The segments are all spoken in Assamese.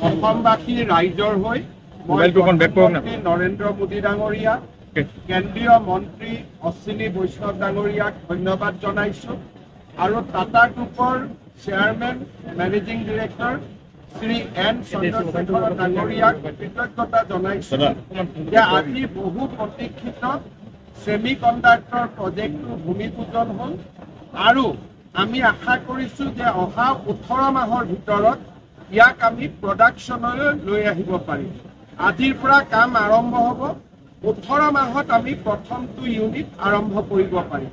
অসমবাসী ৰাইজৰ হৈ প্ৰধানমন্ত্ৰী নৰেন্দ্ৰ মোদী ডাঙৰীয়া, কেন্দ্ৰীয় মন্ত্ৰী অশ্বিনী বৈষ্ণৱ ডাঙৰীয়াক ধন্যবাদ জনাইছো আৰু টাটা গ্ৰুপৰ chairman managing director Shri N Chandrasekaran ডাঙৰীয়াক কৃতজ্ঞতা জনাইছো যে আজি বহু প্ৰতীক্ষিত ছেমি কণ্ডাক্টৰ প্ৰজেক্টৰ ভূমিপূজন হ'ল আৰু আমি আশা কৰিছো যে অহা 18 মাহৰ ভিতৰত ইয়াক আমি প্ৰডাকশ্যনলৈ লৈ আহিব পাৰিম। আজিৰ পৰা কাম আৰম্ভ হ'ব, 18 মাহত আমি প্ৰথমটো ইউনিট আৰম্ভ কৰিব পাৰিম।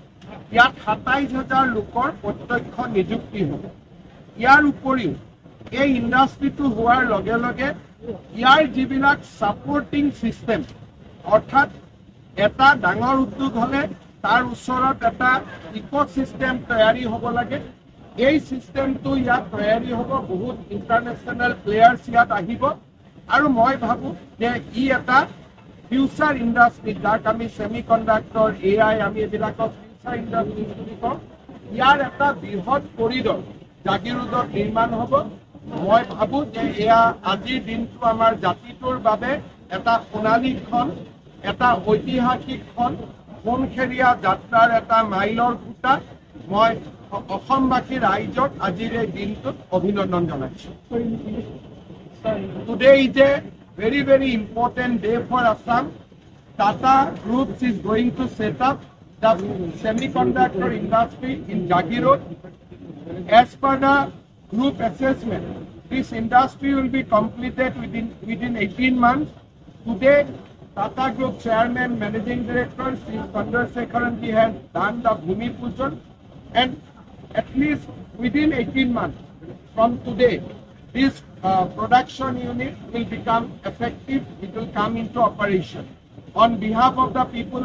ইয়াত 27,000 লোকৰ প্ৰত্যক্ষ নিযুক্তি হ'ব। ইয়াৰ উপৰিও এই ইণ্ডাষ্ট্ৰিটো হোৱাৰ লগে লগে ইয়াৰ যিবিলাক ছাপৰ্টিং ছিষ্টেম, অৰ্থাৎ এটা ডাঙৰ উদ্যোগ হ'লে তাৰ ওচৰত এটা ইক'ছিষ্টেম তৈয়াৰী হ'ব লাগে। এই চিষ্টেমটো ইয়াত তৈয়াৰী হ'ব, বহুত ইণ্টাৰনেশ্যনেল প্লেয়াৰ্ছ ইয়াত আহিব আৰু মই ভাবোঁ যে ই এটা ফিউচাৰ ইণ্ডাষ্ট্ৰি, যাক আমি ছেমি কণ্ডাক্টৰ AI আমি এইবিলাকক ফিউচাৰ ইণ্ডাষ্ট্ৰি বুলি কওঁ, ইয়াৰ এটা বৃহৎ কৰিডৰ জাগিৰোডত নিৰ্মাণ হ'ব। মই ভাবোঁ যে এয়া আজিৰ দিনটো আমাৰ জাতিটোৰ বাবে এটা সোণালী ক্ষণ, এটা ঐতিহাসিক ক্ষণ, সোণখেৰীয়া যাত্ৰাৰ এটা মাইলৰ খুঁটা। মই অসমবাসী ৰাইজক আজিৰ এই দিনটোত অভিনন্দন জনাইছো। Today is a very, very important day for Assam. Tata Groups is going to set up the semiconductor industry in Jagirod. As per the group assessment, this industry will be completed within 18 months. Today, Tata Group Chairman, Managing Director, Sri Chandrasekharan ji has done the Bhumi Pujan, and at least within 18 months from today, this production unit will become effective. It will come into operation. On behalf of the people